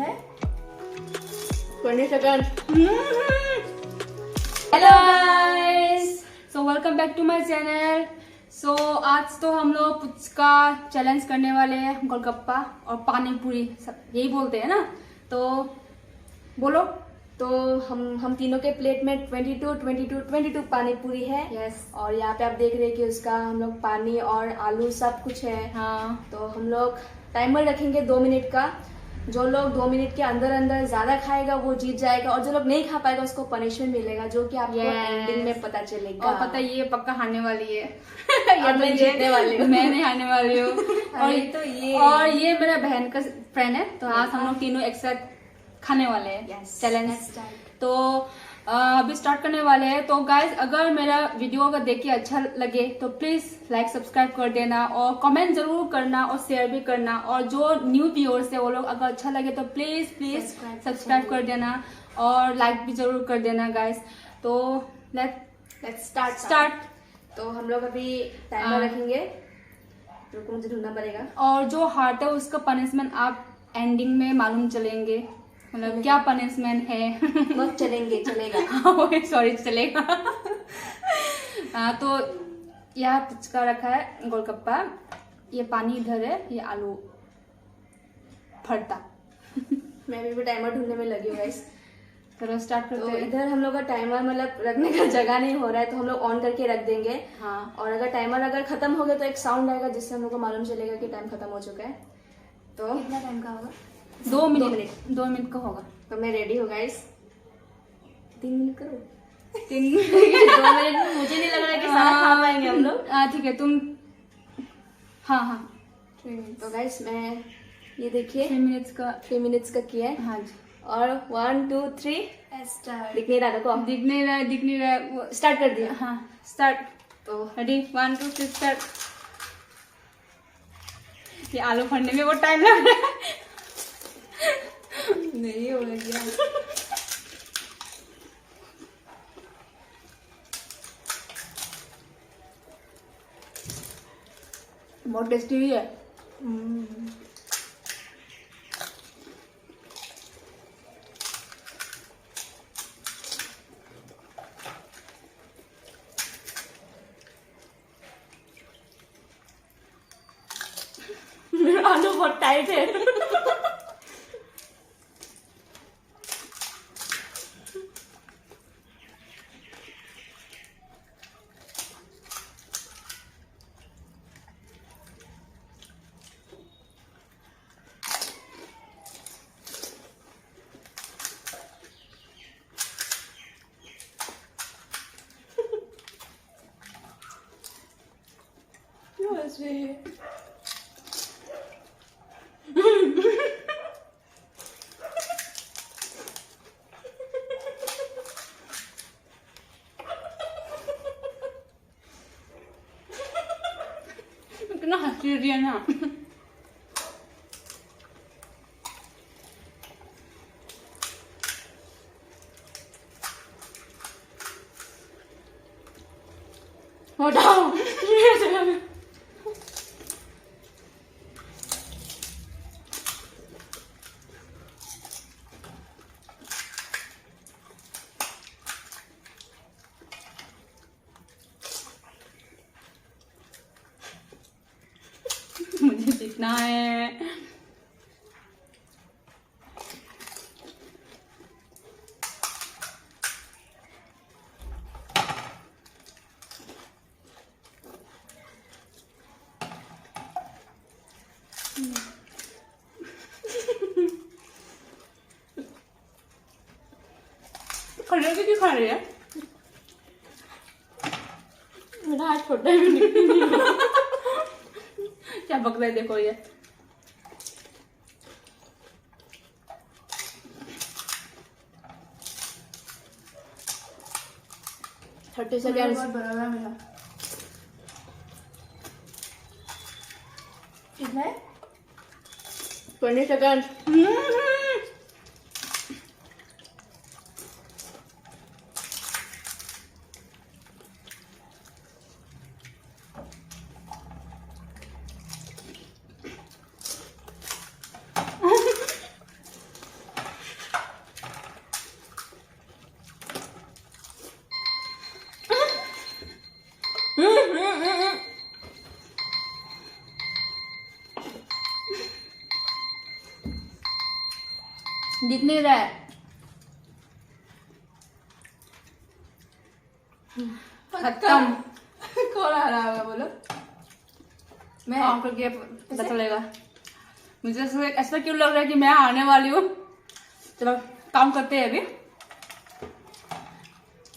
कितना है? 20 second. Hello guys, so welcome back to my channel. So आज तो हम लोग पुचका चैलेंज करने वाले हैं, गोलगप्पा और पानी पूरी सब यही बोलते हैं ना, तो बोलो। तो हम तीनों के प्लेट में 22 पानी पूरी है। यस। और यहाँ पे आप देख रहे हैं कि उसका हम लोग पानी और आलू सब कुछ है। हाँ, तो हम लोग टाइमर रखेंगे 2 मिनट का। जो लोग 2 मिनट के अंदर अंदर ज्यादा खाएगा वो जीत जाएगा, और जो लोग नहीं खा पाएगा उसको पनिशमेंट मिलेगा, जो कि आपको Yes. एंडिंग में पता चलेगा। और पता है ये पक्का हारने वाली है और मैं जीतने वाली हूँ। मैं नहीं हारने वाली हूँ। और ये मेरा बहन का फ्रेंड है, तो आज हम लोग तीनों एक साथ खाने वाले हैं। Yes. चैलेंज। Let's start. तो अभी स्टार्ट करने वाले हैं। तो गाइस, अगर मेरा वीडियो अगर देख के अच्छा लगे तो प्लीज लाइक सब्सक्राइब कर देना, और कमेंट जरूर करना, और शेयर भी करना। और जो न्यू व्यूअर्स है वो लोग अगर अच्छा लगे तो प्लीज सब्सक्राइब कर देना, और लाइक भी जरूर कर देना गाइस। तो लेट्स स्टार्ट। तो हम लोग अभी टाइमर रखेंगे। रुको, मुझे ढूंढना पड़ेगा। और जो हारता है उसका पनिशमेंट आप एंडिंग में मालूम चलेंगे, मतलब क्या पनिशमेंट है। मत चलेगा। सॉरी, चलेगा। तो यह पुचका रखा है, गोलगप्पा, ये पानी इधर है, ये आलू भरता। मैं भी टाइमर ढूंढने में लगी हूँ गाइस। चलो स्टार्ट तो करते हैं। इधर हम लोग का टाइमर मतलब रखने का जगह नहीं हो रहा है, तो हम लोग ऑन करके रख देंगे। हाँ, और अगर टाइमर अगर खत्म हो गया तो एक साउंड आएगा जिससे हम लोग को मालूम चलेगा कि टाइम खत्म हो चुका है। तो कितना टाइम का होगा? 2 मिनट का होगा। तो मैं रेडी हूँ गाइस। 3 मिनट करो। 3 2 मिनट में मुझे नहीं लग रहा है कि सारा खा पाएंगे हम लोग। ठीक है, तुम। हाँ, 3 मिनट। तो गाइस मैं ये देखिए 3 मिनट्स का। 3 मिनट्स का किया है। हाँ जी। और 1 2 3 स्टार्ट। दिख नहीं रहा, देखो दिख नहीं रहा है वो। स्टार्ट कर दिया। हाँ, स्टार्ट। तो रेडी, 1 2 3 स्टार्ट। ये आलू भरने में वो टाइम लग रहा है। नहीं हो गया। बहुत टेस्टी भी है। मेरा आलू बहुत टाइट है। कितना हंसी रही है ना। हटाओ। मुझे जीतना है। खड़े क्यों खा रही है? मेरा हाथ छोटा है। क्या बक रहे, देखो ये। Thirty second. बराबर मेरा कितना है? 20 सेकेंड। दिख नहीं रहा है। खत्म। कौन आ रहा होगा बोलो? मैं आपको क्या पता चलेगा? मुझे ऐसा क्यों लग रहा है कि मैं हारने वाली हूँ। चलो काउंट करते हैं अभी।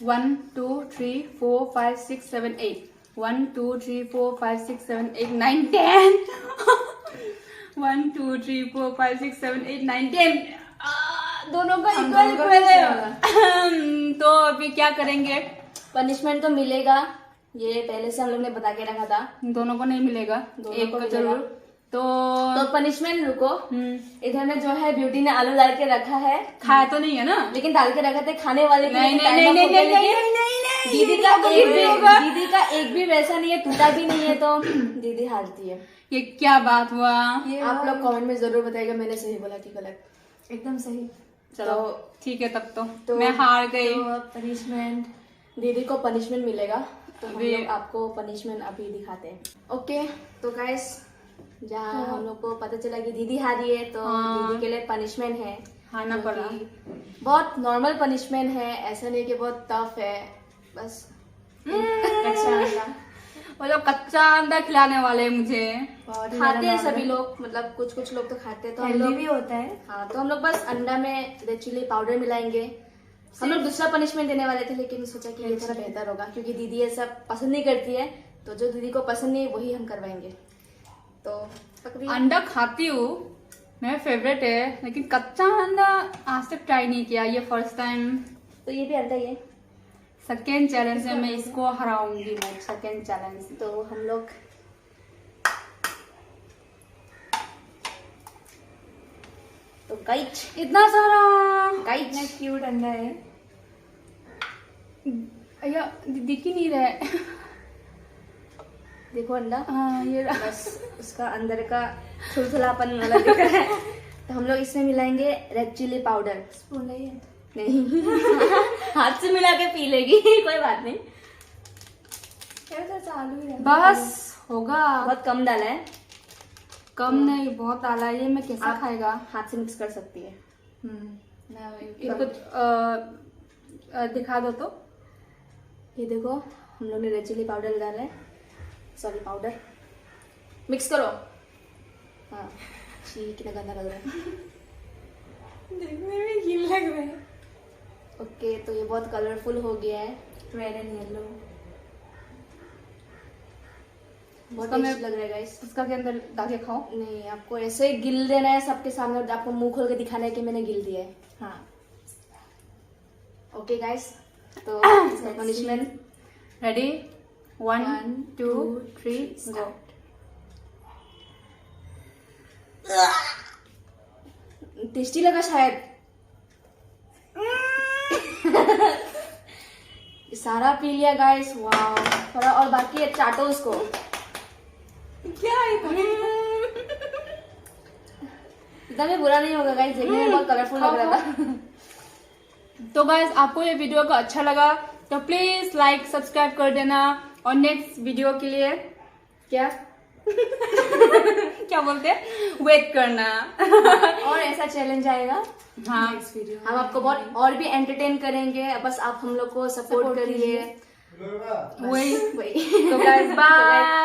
1 2 3 4 5 6 7 8 1 2 3 4 5 6 7 8 9 10 1 2 3 4 5 6 7 8 9 10 दोनों का इक्वल है। तो अभी क्या करेंगे? पनिशमेंट तो मिलेगा, ये पहले से हम लोग ने बता के रखा था। दोनों को नहीं मिलेगा, दोनों एक को को मिलेगा। जरूर। तो पनिशमेंट रुको, इधर में जो है ब्यूटी ने आलू डाल के रखा है, खाया तो नहीं है ना? लेकिन डाल के रखा थे खाने वाले के लिए। नहीं, time नहीं, up नहीं, हो गया, नहीं, लेकिन नहीं, नहीं, दीदी का एक भी वैसा नहीं है, टूटा भी नहीं है, तो दीदी हारती है। ये क्या बात हुआ? आप लोग कमेंट में जरूर बताइएगा मैंने सही बोला कि गलत। एकदम सही। चलो ठीक है, तब तो तो मैं हार गई। तो पनिशमेंट, दीदी को पनिशमेंट मिलेगा, तो हम अभी- लोग आपको पनिशमेंट अभी दिखाते हैं। ओके, तो गाइस जहाँ हम लोग को पता चला कि दीदी हारी है, तो हाँ। दीदी के लिए पनिशमेंट है, हारना जो पड़ा। कि बहुत नॉर्मल पनिशमेंट है, ऐसा नहीं कि बहुत टफ है, बस अच्छा अंडा। वो लोग कच्चा अंडा खिलाने वाले हैं मुझे। खाते हैं सभी लोग, मतलब कुछ कुछ लोग तो खाते हैं, तो हम हेल्दी लोग भी होता है। हाँ, तो हम लोग बस अंडा में रेड चिली पाउडर मिलाएंगे। हम लोग दूसरा पनिशमेंट देने वाले थे, लेकिन सोचा कि ये थोड़ा बेहतर होगा, क्योंकि दीदी ये सब पसंद नहीं करती है, तो जो दीदी को पसंद नहीं वही हम करवाएंगे। तो तकरीबन अंडा खाती हूँ, मेरा फेवरेट है, लेकिन कच्चा अंडा आज तक ट्राई नहीं किया, ये फर्स्ट टाइम। तो ये भी अंडा ही है। सेकेंड चैलेंज है, मैं इसको हराऊंगी। मैं सेकेंड चैलेंज। तो हम लोग तो गाइज इतना सारा गाइज क्यूट अंडा है। अया दिख ही नहीं रहा है। देखो अंडा, हाँ, ये रहा। बस उसका अंदर का थुलथुलापन अलग दिख रहा है। तो हम लोग इसमें मिलाएंगे रेड चिली पाउडर। स्पून नहीं है। नहीं हाथ से मिला के पी लेगी कोई बात नहीं। आलू ही बस होगा। बहुत कम डाला है, कम नहीं, बहुत डाला है। ये मैं कैसे आप खाएगा? हाथ से मिक्स कर सकती है। इनको दिखा दो तो। ये देखो, हम लोग ने रेड चिली पाउडर डाला है, सॉरी पाउडर। मिक्स करो। हाँ, छी कितना गंदा लग रहा है। देखने में घिन लग रहा है। ओके, तो ये बहुत कलरफुल हो गया है, रेड एंड येलो। बहुत इसका मैं- टेस्टी लग रहा है गाइस। इसका के अंदर डाल के खाओ। नहीं, आपको ऐसे ही गिल देना है सबके सामने, और आपको मुंह खोल के दिखाना है कि मैंने गिल दिया है। हाँ, ओके गाइस, तो इसका पनिशमेंट रेडी? 1 2 3 गो। टेस्टी लगा शायद। सारा पी लिया गाइस। वाह, थोड़ा और बाकी है, चाटो उसको। क्या है? इतना भी बुरा नहीं होगा गाइस, देखने में बहुत कलरफुल लग रहा था। तो गाइस, आपको ये वीडियो को अच्छा लगा तो प्लीज लाइक सब्सक्राइब कर देना, और नेक्स्ट वीडियो के लिए क्या क्या बोलते हैं, वेट करना। और ऐसा चैलेंज आएगा, हाँ, नेक्स्ट वीडियो हम आपको बहुत और भी एंटरटेन करेंगे, बस आप हम लोग को सपोर्ट करिए। वही। वही तो गाइस बाय।